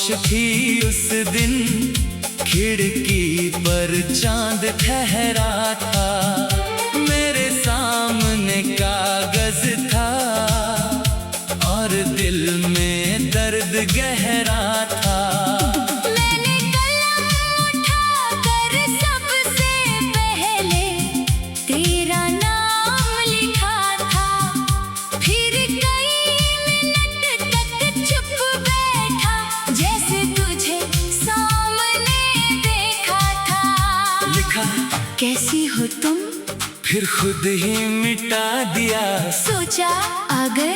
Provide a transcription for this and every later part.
खामोश थी उस दिन, खिड़की पर चांद ठहरा था। मेरे सामने कागज था और दिल में दर्द गहरा था। मैंने कलम उठाकर सबसे पहले तेरा नाम लिखा था। फिर कई मिनट तक चुप बैठा, जैसे तुझे सामने देखा था। लिखा कैसी हो तुम, फिर खुद ही मिटा दिया। सोचा अगर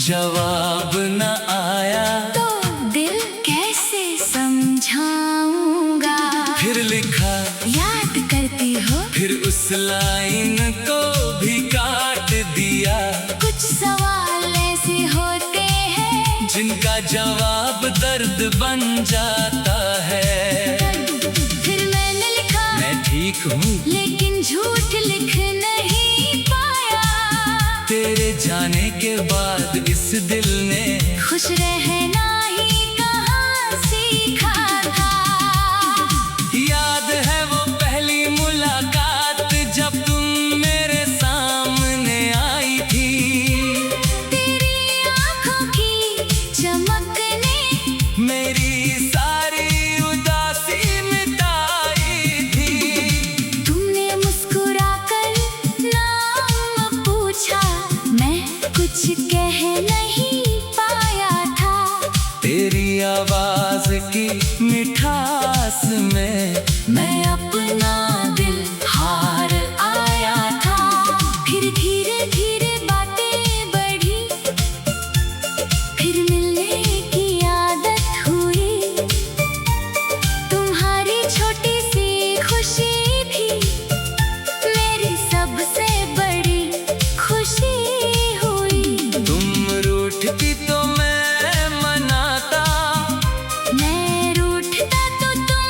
जवाब न आया तो दिल कैसे समझाऊंगा। फिर लिखा याद करती हो, फिर उस लाइन को भी काट दिया। कुछ सवाल ऐसे होते हैं जिनका जवाब दर्द बन जाता है। फिर मैंने लिखा मैं ठीक हूँ, लेकिन झूठ लिख नहीं पाया। तेरे जाने के बाद इस दिल ने खुश रहना ही कहाँ सीखा था। याद है वो पहली मुलाकात जब तुम मेरे सामने आई थी। तेरी आँखों की चमक ने मेरी सारी उदासी मिटाई थी। तुमने मुस्कुराकर नाम पूछा, मैं कुछ कह नहीं पाया था। तेरी आवाज की मिठास में मैं अपना दिल हार आया था। फिर धीरे धीरे बातें बढ़ी, फिर मिलने की आदत हुई। तुम्हारी छोटी सी खुशी भी मेरी सबसे बड़ी खुशी हुई। तुम रूठती तो मैं मनाता, मैं रूठता तो तुम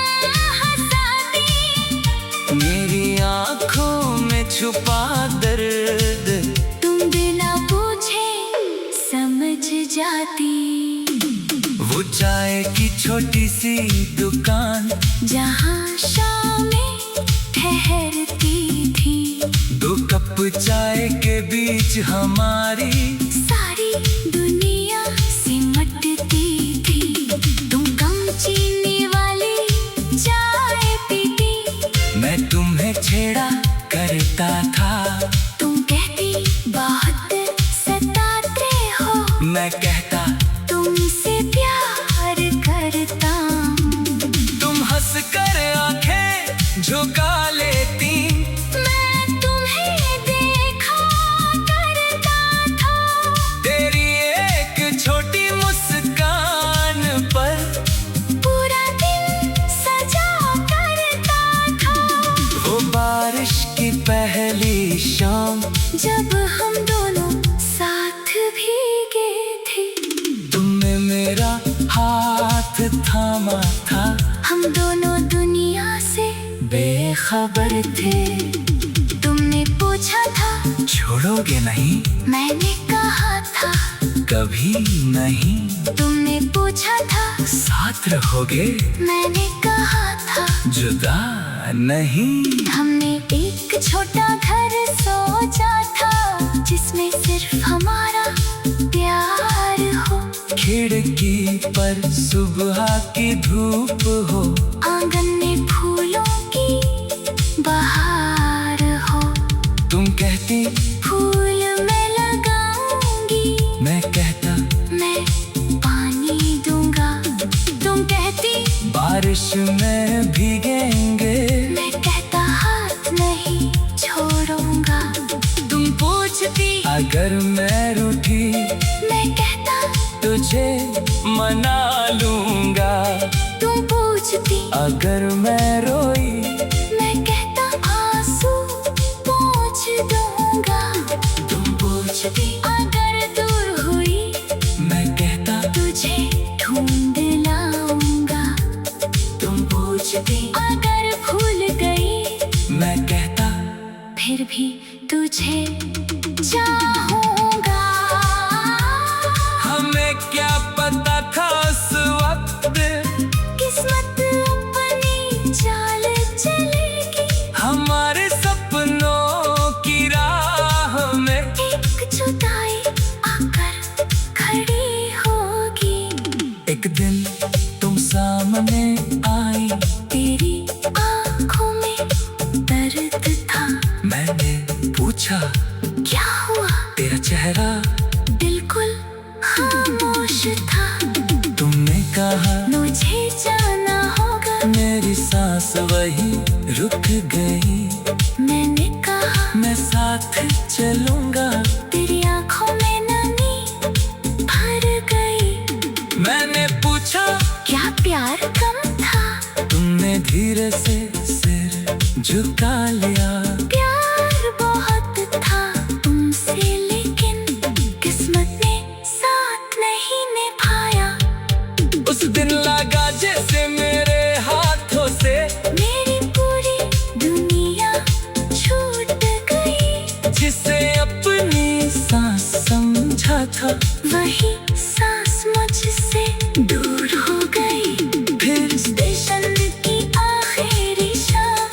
हंसाती। मेरी आंखों में छुपा दर्द तुम बिना पूछे समझ जाती। वो चाय की छोटी सी दुकान जहाँ शामें ठहरती थी, 2 कप चाय के बीच हमारी सारी दुनिया सिमटती थी। तुम कम चीनी वाली चाय पीती, मैं तुम्हें छेड़ा करता था। तुम कहती बहुत सताते हो, मैं कहता तुमसे प्यार करता हूँ। तुम हंस कर आंखें झुका लेती। मैं तुम्हें देखा करता था। तेरी एक छोटी मुस्कान पर पूरा दिन सजा करता था। वो बारिश की पहली शाम जब हम दोनों साथ भीगे थे, तुमने मेरा हाथ थामा था। हम दोनों दुनिया से बेखबर थे। तुमने पूछा था, छोड़ोगे नहीं, मैंने कहा था कभी नहीं। तुमने पूछा था, साथ रहोगे, मैंने कहा था जुदा नहीं। हमने एक छोटा घर सोचा था, जिसमें सिर्फ हमारा प्यार हो। खिड़की पर सुबह की धूप हो, आंगन में फूलों की बहार हो। तुम कहती फूल मैं लगाऊंगी, मैं कहता मैं पानी दूंगा। तुम कहती बारिश में भीगेंगे, मैं कहता हाथ नहीं छोड़ूंगा। तुम पूछती अगर मैं रूठी मैं कहता तुझे मना लूंगा। तुम पूछती अगर मैं रोई मैं कहता आंसू पोंछ दूंगा। तुम पूछती अगर दूर हुई मैं कहता तुझे ढूंढ लाऊंगा। तुम पूछती अगर भूल गई मैं कहता फिर भी तुझे चाहूंगा। हमें क्या पता था उस वक्त कम था। तुमने धीरे से सिर झुका लिया। प्यार बहुत था तुमसे, लेकिन किस्मत ने साथ नहीं निभाया। उस दिन लगा जैसे मेरे हाथों से मेरी पूरी दुनिया छूट गई। जिसे अपनी सांस समझा था, वही सांस मुझसे दूर हो गई। फिर स्टेशन की आखिरी शाम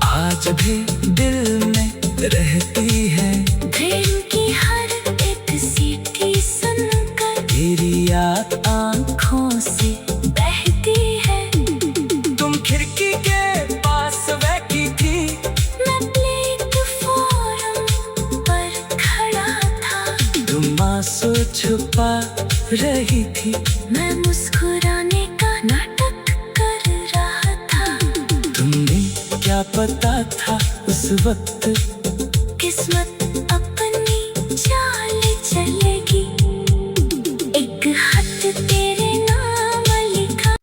आज भी दिल में रहती है। ट्रेन की हर एक सीटी सुनकर तेरी याद आंखों से बहती है। तुम खिड़की के पास बैठी थी। मैं प्लेटफॉर्म पर खड़ा था। तुम आंसू छुपा रही थी। मैं मुस्कुराने का नाटक कर रहा था। तुमने क्या पता था उस वक्त किस्मत अपनी चाल चलेगी। एक खत तेरे नाम लिखा।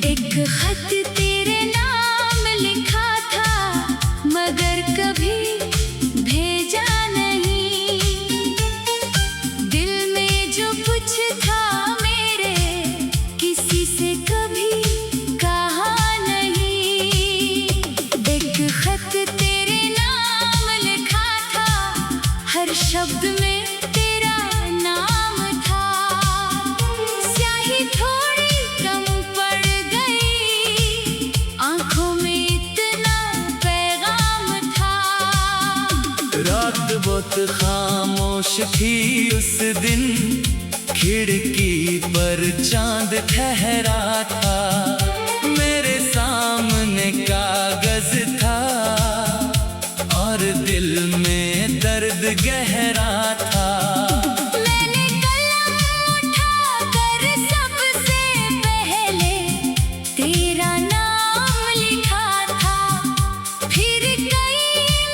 एक खत तेरे नाम लिखा था, मगर कभी भेजा नहीं। दिल में जो कुछ था मेरे, किसी से कभी कहा नहीं। एक खत तेरे नाम लिखा था, हर शब्द में तेरा नाम था। स्याही थोड़ी कम पड़ गई, आंखों में इतना पैगाम था। रात बहुत खामोश थी उस दिन। खिड़की पर चांद ठहरा था। मेरे सामने कागज था और दिल में दर्द गहरा था। मैंने कलम उठाकर सबसे पहले तेरा नाम लिखा था। फिर कई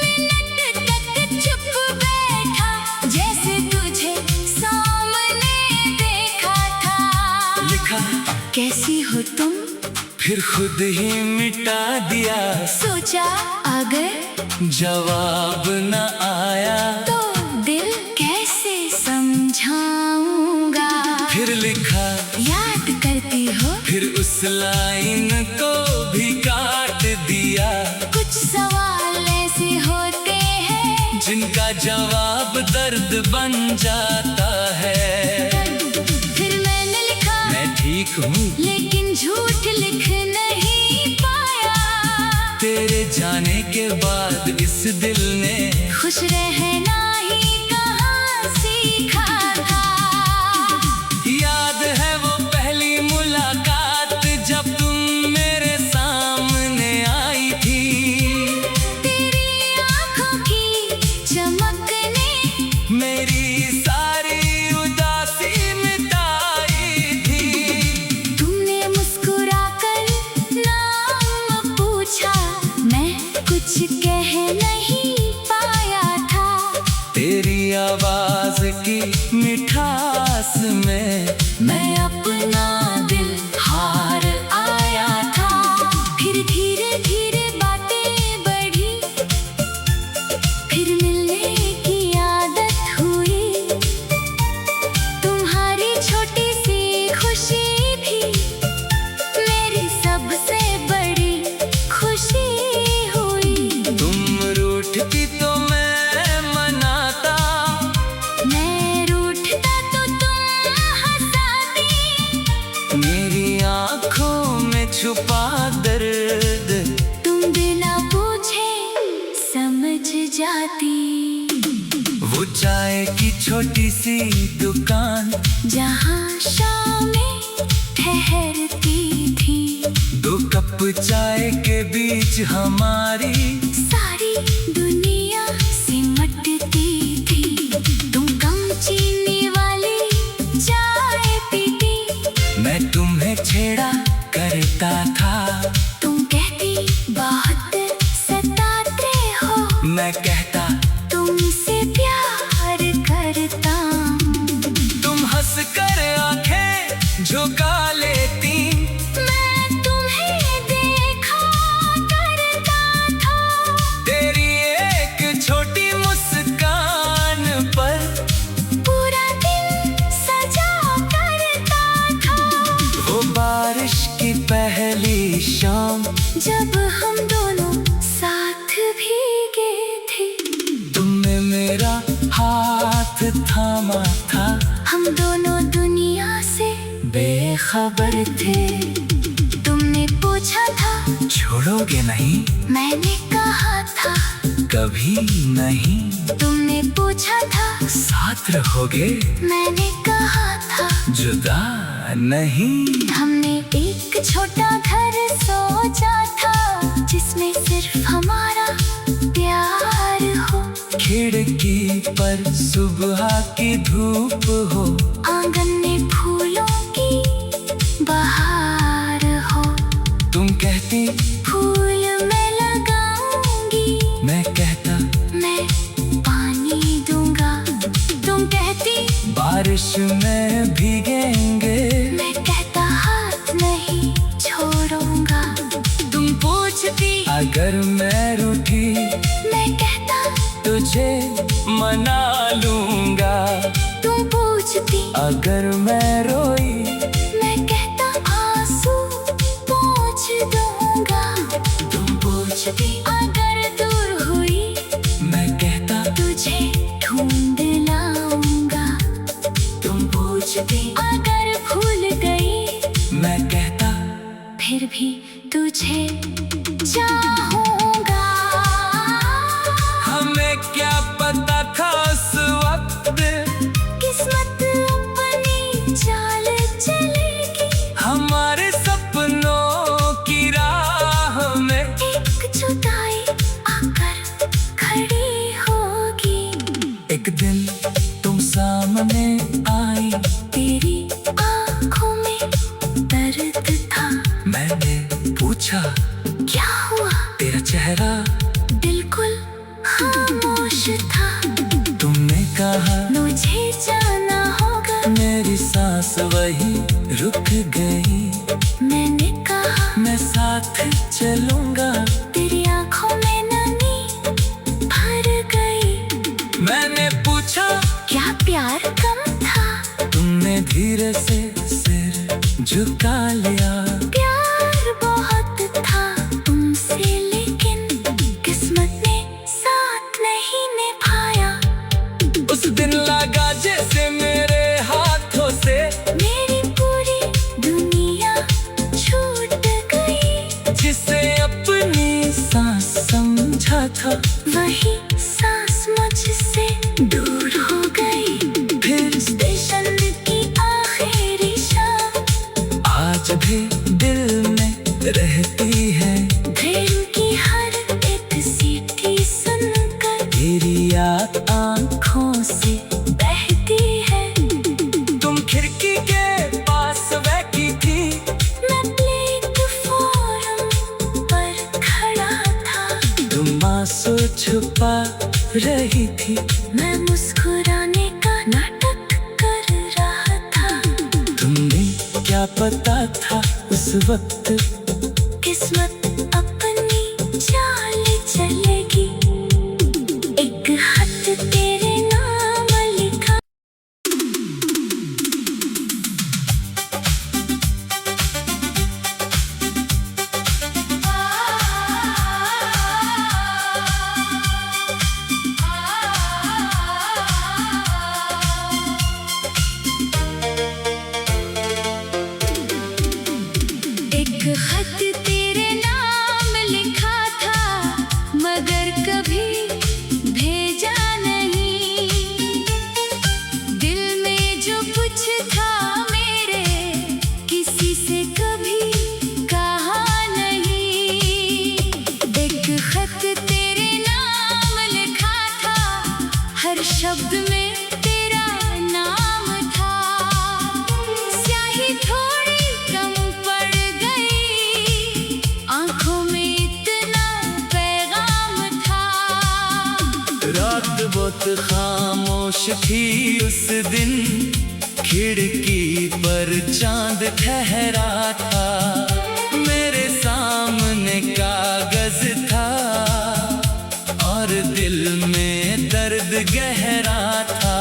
मिनट तक चुप बैठा, जैसे तुझे सामने देखा था। लिखा कैसी हो तुम? फिर खुद ही मिटा दिया। सोचा अगर जवाब न आया तो दिल कैसे समझाऊंगा। फिर लिखा, याद करती हो? फिर उस लाइन को भी काट दिया। कुछ सवाल ऐसे होते हैं जिनका जवाब दर्द बन जाता है। फिर मैंने लिखा, मैं ठीक हूँ लेकिन झूठ लिख नहीं पाया। तेरे जाने के बाद इस दिल ने खुश रहना ही कहाँ सीखा था। याद है वो पहली मुलाकात जब तुम मेरे सामने आई थी। तेरी आंखों की चमक ने मेरी सारी उदासी मिटाई थी। तुमने मुस्कुराकर नाम पूछा, मैं कुछ कह नहीं पाया था। तेरी आवाज की मिठास में मैं अपना दिल हार आया था। फिर धीरे धीरे बातें बढ़ी, फिर मिलने की आदत हुई। तुम्हारी छोटी सी खुशी थी मेरी सबसे बड़ी खुशी हुई। तुम रूठती तो मैं मनाता। मैं रूठता तो तुम हंसाती। मेरी आंखों में छुपा दर्द तुम बिना पूछे समझ जाती। वो चाय की छोटी सी दुकान जहाँ शामें ठहरती थी। दो कप चाय के बीच हमारी सारी दुनिया सिमटती थी। तुम कम चीनी वाली झुका लेती। मैं तुम्हें देखा करता था, तेरी एक छोटी मुस्कान पर पूरा दिन सजा करता था। वो बारिश की पहली शाम, जब हम दोनों साथ भीगे थे, तुमने मेरा हाथ थामा था। हम दोनों दुनिया से बेखबर थे। तुमने पूछा था, छोड़ोगे नहीं? मैंने कहा था कभी नहीं। तुमने पूछा था, साथ रहोगे? मैंने कहा था जुदा नहीं। हमने एक छोटा घर सोचा था, जिसमें सिर्फ हमारा प्यार हो। खिड़की पर सुबह की धूप हो, आंगन में फूलों की बहार हो। तुम कहती फूल मैं लगाऊंगी, मैं कहता मैं पानी दूंगा। तुम कहती बारिश में भीगेंगे, मैं कहता हाथ नहीं छोड़ूंगा। तुम पूछती अगर मैं रूठी मैं कहता तुझे मना लूंगा। तुम पूछती अगर मैं रोई मैं कहता आंसू पोंछ दूंगा। तुम पूछती अगर दूर हुई मैं कहता तुझे ढूंढ लाऊंगा। तुम पूछती अगर भूल गई मैं कहता फिर भी तुझे चाहूंगा। हमें क्या पता था उस वक्त किस्मत अपनी चाल चलेगी, हमारे सपनों की राह में एक जुदाई आकर खड़ी होगी। एक दिन तुम सामने आई, तेरी आंखों में दर्द था। मैंने पूछा क्या हुआ? तेरा चेहरा बिल्कुल खामोश था। तुमने कहा मुझे जाना होगा। मेरी सांस वही रुक गई। मैंने कहा मैं साथ चलूंगा। तेरी आंखों में नमी भर गई। मैंने पूछा क्या प्यार कम था? तुमने धीरे से सिर झुका लिया। प्यार बहुत था तुमसे, लेकिन किस्मत ने साथ नहीं निभाया। उस दिन लगा जैसे मेरे हाथों से मेरी पूरी दुनिया छूट गई। जिसे अपनी सांस समझा था, वही सांस मुझसे दूर हो गई। फिर स्टेशन की आखिरी शाम आज भी दिल में रहती है। ट्रेन की हर एक सीटी सुनकर तेरी याद आंखों से बहती है। तुम खिड़की के पास बैठी थी, मैं प्लेटफॉर्म पर खड़ा था। तुम आंसू छुपा रही थी। मैं मुस्कुराने का नाटक कर रहा था। तुम्हें क्या पता था उस वक्त किस्मत अपनी चाल चलेगी। एक खत तेरे नाम लिखा। एक खत तेरे नाम लिखा था, मगर कभी भेजा नहीं। दिल में जो कुछ था मेरे, किसी से कभी कहा नहीं। एक खत तेरे नाम लिखा था, हर शब्द में तेरा नाम था। स्याही थोड़ी कम पड़ गई, आंखों में इतना पैगाम था। रात बहुत खामोश थी उस दिन, खिड़की पर चांद ठहरा था, मेरे सामने कागज था और दिल में दर्द गहरा था।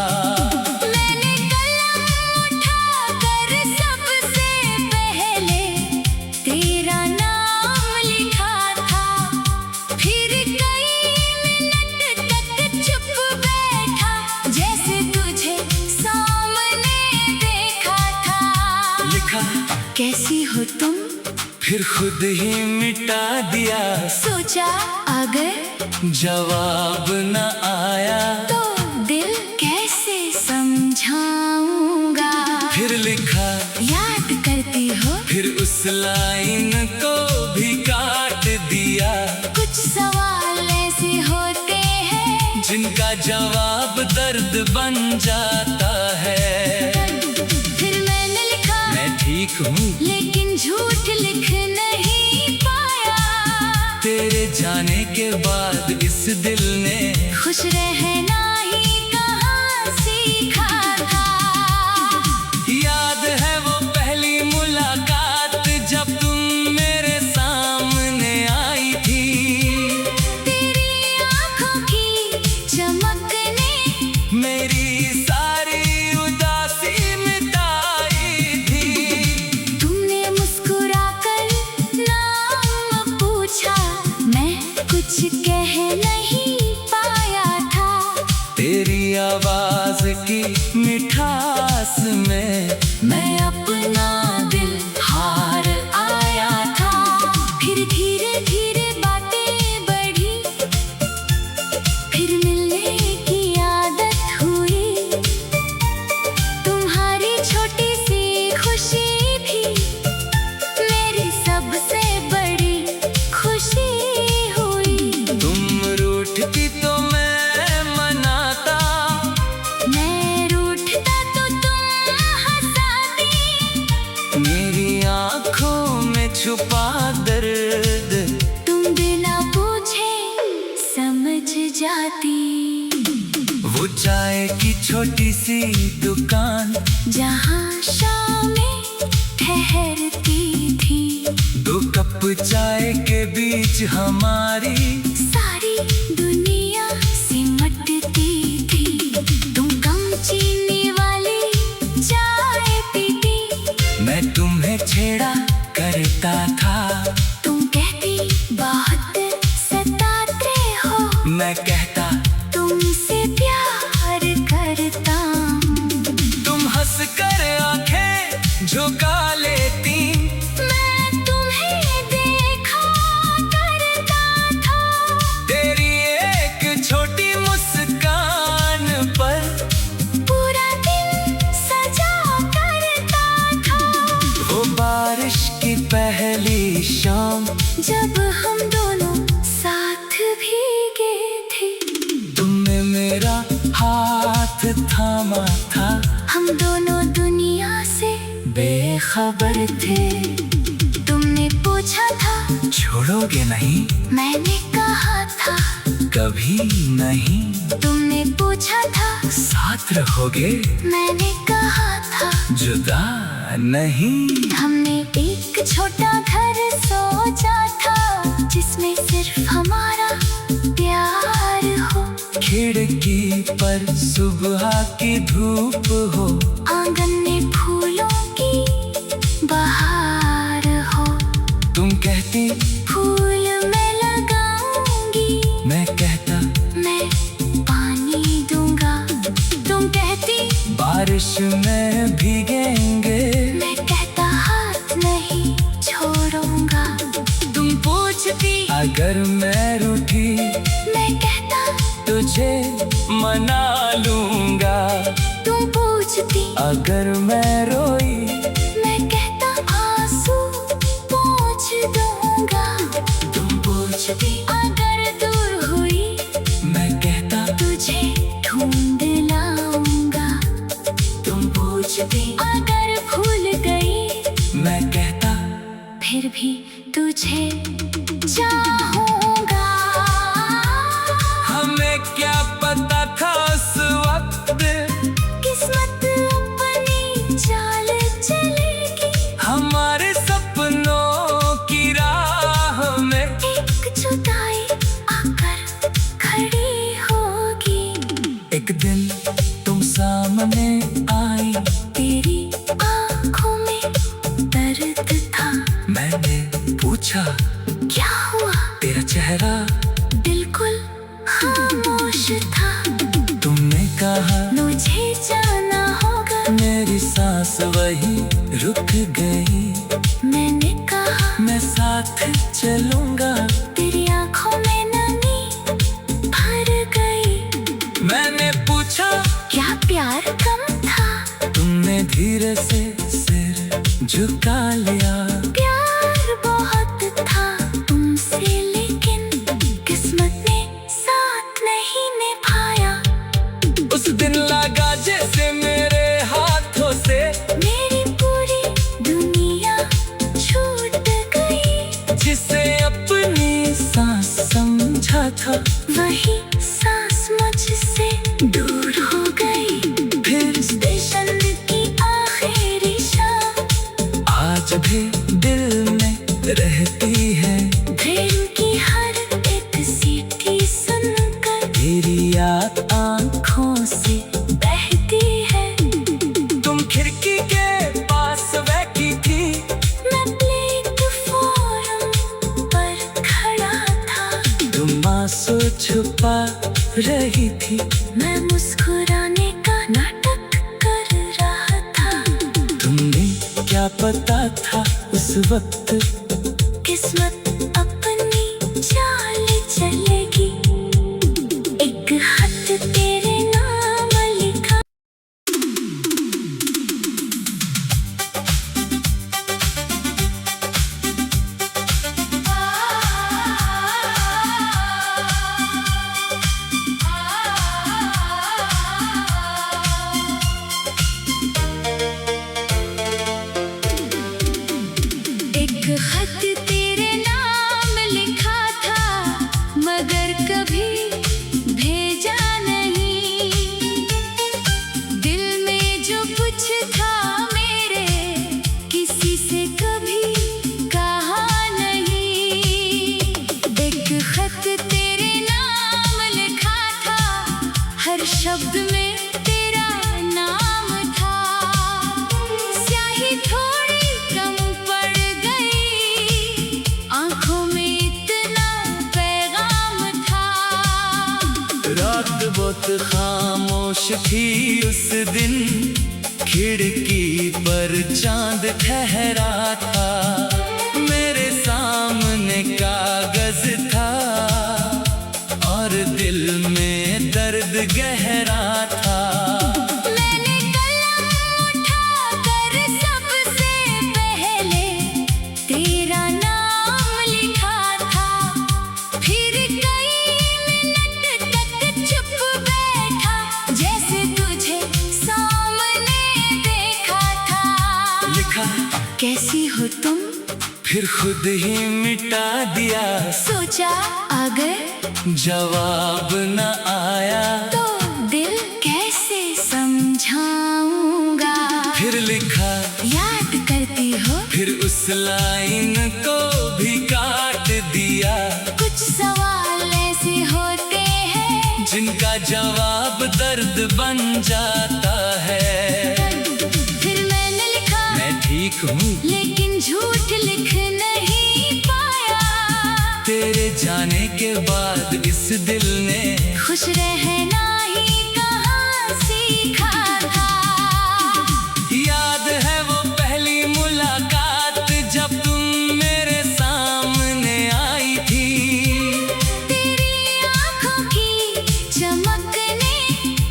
मैंने कलम उठाकर सबसे पहले तेरा नाम लिखा था, फिर कई मिनट तक चुप बैठा, जैसे तुझे सामने देखा था। लिखा कैसी हो तुम, फिर खुद ही मिटा दिया, सोचा अगर जवाब न आया तो दिल कैसे समझाऊंगा। फिर लिखा याद करती हो, फिर उस लाइन को भी काट दिया, कुछ सवाल ऐसे होते हैं जिनका जवाब दर्द बन जाता है। फिर मैंने लिखा मैं ठीक हूँ लेकिन झूठ लिख नहीं पाया, तेरे जाने के बाद इस दिल ने खुश रहना ही कहाँ सीखा था। याद है वो पहली मुलाकात जब तुम मेरे सामने आई थी, तेरी आँखों की चमक ने मेरी सारी उदासी मिटाई थी। तुमने मुस्कुराकर नाम पूछा, मैं कुछ कह नहीं पाया था, तेरी आवाज की मिठास में मैं अपना दिल हार आया था। फिर धीरे धीरे बातें बढ़ी, फिर मिलने की आदत हुई, तुम्हारी छोटी सी खुशी भी मेरी सबसे बड़ी खुशी हुई। तुम रूठती तो मैं मनाता, मैं रूठता तो तुम हंसाती, मेरी आंखों में छुपा दर्द तुम बिना पूछे समझ जाती। वो चाय की छोटी सी दुकान, जहाँ शामें ठहरती थी, दो कप चाय के बीच हमारी सारी दुनिया सिमटती थी। तुम कम चीनी वाली चाय पीती, मैं तुम्हें छेड़ा करता था, तुम कहती बहुत सताते हो, मैं कहता तुमसे प्यार करता हूँ। तुम हंस कर आंखें झुका लेती, मैं तुम्हें देखा करता था, तेरी एक छोटी मुस्कान पर पूरा दिन सजा करता था। वो बारिश की पहली शाम, जब हम दोनों साथ भीगे थे, तुमने मेरा हाथ थामा था, हम दोनों दुनिया से बेखबर थे। तुमने पूछा था, छोड़ोगे नहीं, मैंने कहा था कभी नहीं, तुमने पूछा था, साथ रहोगे, मैंने कहा था जुदा नहीं। हमने एक छोटा घर सोचा था, जिसमें सिर्फ हमारा प्यार हो, खिड़की पर सुबह की धूप हो, आंगन में फूलों की बहार हो। तुम कहती फूल मैं लगाऊंगी, मैं कहता मैं पानी दूंगा, तुम कहती बारिश में भीगेंगे, मैं कहता हाथ नहीं छोड़ूंगा। तुम पूछती अगर मैं रूठी मैं कहता तुझे मना लूंगा, तुम पूछती अगर मैं रोई मैं कहता आंसू पोंछ दूंगा। तुम पूछती अगर दूर हुई मैं कहता तुझे ढूंढ लाऊंगा। तुम पूछती अगर भूल गई मैं कहता फिर भी तुझे चाहूंगा। हमें क्या पता था उस वक्त किस्मत अपनी चाल चलेगी। वहीं रुक गई। मैंने कहा मैं साथ चलूंगा। तेरी आंखों में नमी भर गई। मैंने पूछा क्या प्यार कम था? तुमने धीरे से सिर झुका लिया। प्यार बहुत था तुमसे, लेकिन किस्मत ने साथ नहीं निभाया। उस दिन लगा जैसे मेरे हाथों से मेरी पूरी दुनिया छूट गई। जिसे अपनी सांस समझा था वही सांस मुझसे दूर हो गई। फिर स्टेशन की आखिरी शाम आज भी दिल में रहती है। ट्रेन की हर एक सीटी सुनकर तेरी याद आंखों से बहती है। तुम खिड़की के पास बैठी थी। मैं प्लेटफॉर्म पर खड़ा था। तुम आंसू छुपा रही थी। मैं मुस्कुराने का नाटक कर रहा था। तुम्हें क्या पता था उस वक्त किस्मत अपनी चाल चलेगी। एक खत तेरे नाम लिखा। एक खत तेरे नाम लिखा था, मगर कभी भेजा नहीं। दिल में जो कुछ था मेरे, किसी से कभी कहा नहीं। एक खत तेरे नाम लिखा था, हर शब्द में तेरा नाम था। स्याही थोड़ी कम पड़ गई, आंखों में इतना पैगाम था। रात बहुत खामोश थी उस दिन। खिड़की पर चांद ठहरा था। मेरे सामने कागज था और दिल में दर्द गहरा था। मैंने कलम उठाकर सबसे पहले तेरा नाम लिखा था। फिर कई मिनट तक चुप बैठा, जैसे तुझे सामने देखा था। लिखा कैसी हो तुम? फिर खुद ही मिटा दिया। सोचा अगर जवाब न आया तो दिल कैसे समझाऊंगा। फिर लिखा याद करती हो? फिर उस लाइन को भी काट दिया। कुछ सवाल ऐसे होते हैं जिनका जवाब दर्द बन जाता है। फिर मैंने लिखा मैं ठीक हूँ लेकिन झूठ लिख नहीं पाया। तेरे जाने के बाद इस दिल ने खुश रहना ही कहाँ सीखा था। याद है वो पहली मुलाकात जब तुम मेरे सामने आई थी। तेरी आंखों की चमक ने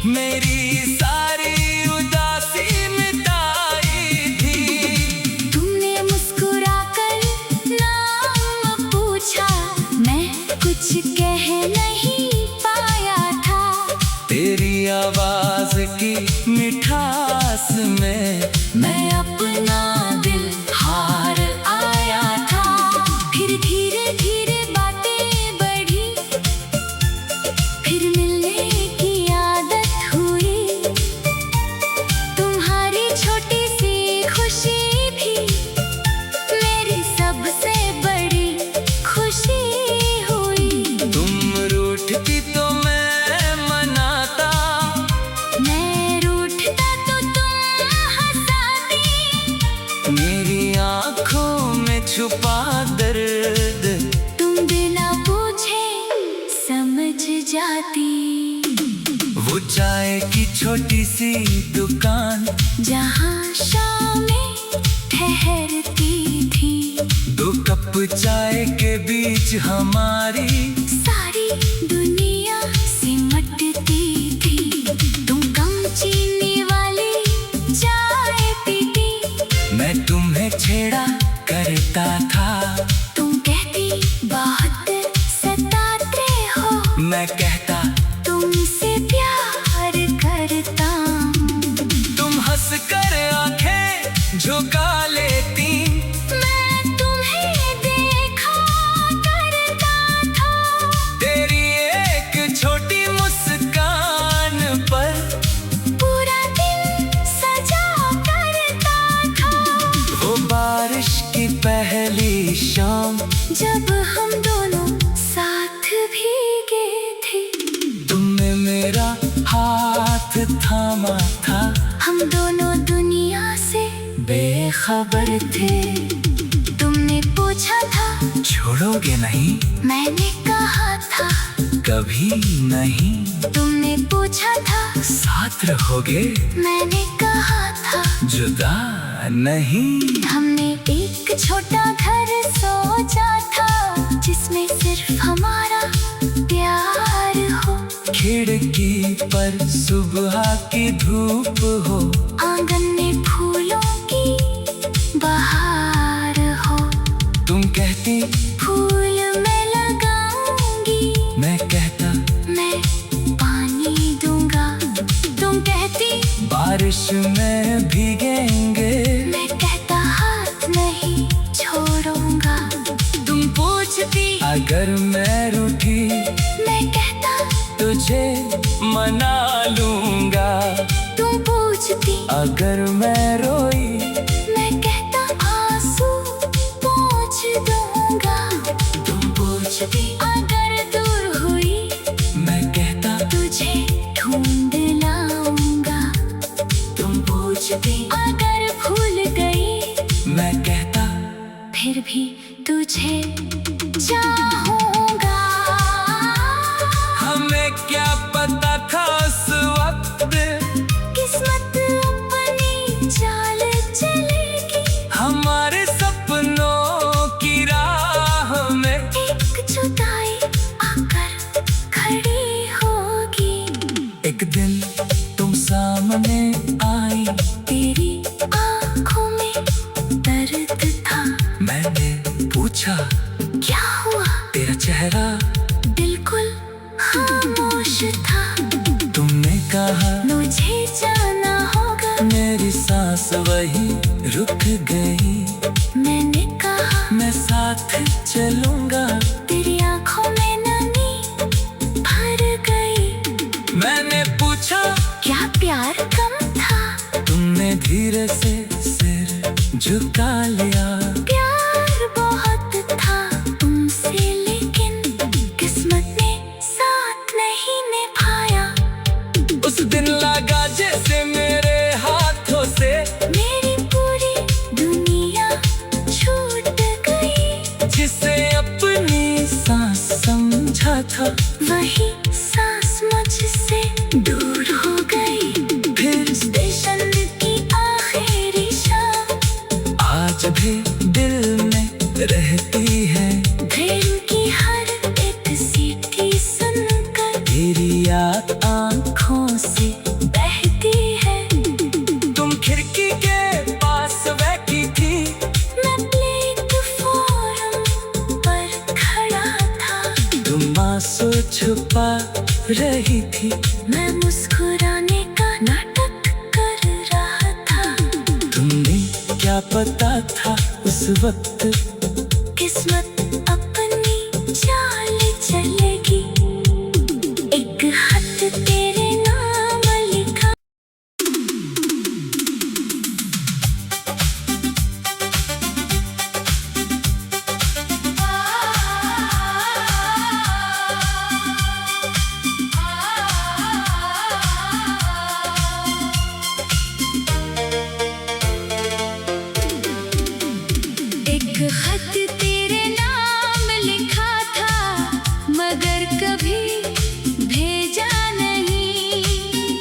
मेरी सारी उदासी मिटाई थी। तुमने मुस्कुराकर नाम पूछा, मैं कुछ कह नहीं पाया था। तेरी आवाज की मिठास में मैं अपना दिल हार आया था। फिर धीरे धीरे बातें बढ़ी, फिर मिलने की आदत हुई। तुम्हारी छोटी सी खुशी भी मेरी सबसे बड़ी खुशी हुई। तुम रूठती तो मैं मनाता। मैं रूठता तो तुम हंसाती। मेरी आंखों में छुपा दर्द तुम बिना पूछे समझ जाती। वो चाय की छोटी सी दुकान, जहाँ शामें ठहरती थी। 2 कप चाय के बीच हमारी सारी दुनिया सिमटती थी। तुम कम चीनी वाली चाय पीती, मैं तुम्हें छेड़ा करता था। तुम कहती बहुत सताते हो, मैं कहता तुमसे प्यार करता हूँ। तुम हंस कर आंखें झुका लेती, मैं तुम्हें देखा करता था। तेरी एक छोटी मुस्कान पर पूरा दिन सजा करता था। वो बारिश की पहली शाम, जब हम दोनों साथ भीगे थे। तुमने मेरा हाथ थामा था, हम दोनों दुनिया से बेखबर थे। तुमने पूछा था, छोड़ोगे नहीं? मैंने कहा था कभी नहीं। तुमने पूछा था, साथ रहोगे? मैंने कहा था जुदा नहीं। हमने एक छोटा घर सोचा था, जिसमें सिर्फ हमारा प्यार हो। खिड़की पर सुबह की धूप हो, आंगन में फूलों की बहार हो। तुम कहती फूल मैं लगाऊंगी, मैं कहता मैं पानी दूंगा। तुम कहती बारिश में भीगेंगे, मैं कहता हाथ नहीं छोड़ूंगा। तुम पूछती अगर मैं रूठी मैं कहता तुझे मना लूंगा। तुम पूछती अगर मैं रोई मैं कहता आंसू पोंछ दूंगा। तुम पूछती अगर दूर हुई मैं कहता तुझे ढूंढ लाऊंगा। तुम पूछती अगर भूल गई मैं कहता फिर भी तुझे चाहूंगा। हमें क्या पता था उस वक्त किस्मत अपनी चाल चलेगी, हमारे सपनों की राह में एक जुदाई आकर खड़ी होगी। एक दिन तुम सामने आई, तेरी आंखों में दर्द था। मैंने पूछा क्या हुआ? तेरा चेहरा बिल्कुल खामोश था। तुमने कहा मुझे जाना होगा। मेरी सांस वही रुक गई। मैंने कहा मैं साथ चलूंगा। तेरी आंखों में नमी भर गई। मैंने पूछा क्या प्यार कम था? तुमने धीरे से सिर झुका लिया। प्यार बहुत था तुमसे, लेकिन किस्मत ने साथ नहीं निभाया। उस दिन लगा जैसे मेरे हाथों से मेरी पूरी दुनिया छूट गई। जिसे अपनी सांस समझा था, वही सांस मुझसे दूर हो गई। फिर स्टेशन की आखिरी शाम आज भी दिल में रहती है। ट्रेन की हर एक सीटी सुनकर तेरी याद आंखों से बहती है। तुम खिड़की के पास बैठी थी, मैं प्लेटफॉर्म पर खड़ा था। तुम आंसू छुपा रही थी। मैं मुस्कुराने का नाटक कर रहा था। तुमने क्या पता था उस वक्त किस्मत अपनी चाल चलेगी। एक खत तेरे नाम लिखा। एक खत तेरे नाम लिखा था, मगर कभी भेजा नहीं।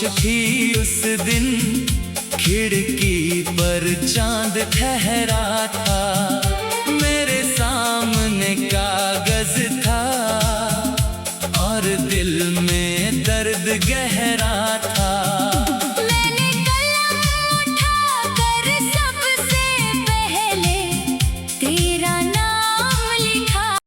थी उस दिन, खिड़की पर चांद ठहरा था। मेरे सामने कागज था और दिल में दर्द गहरा था।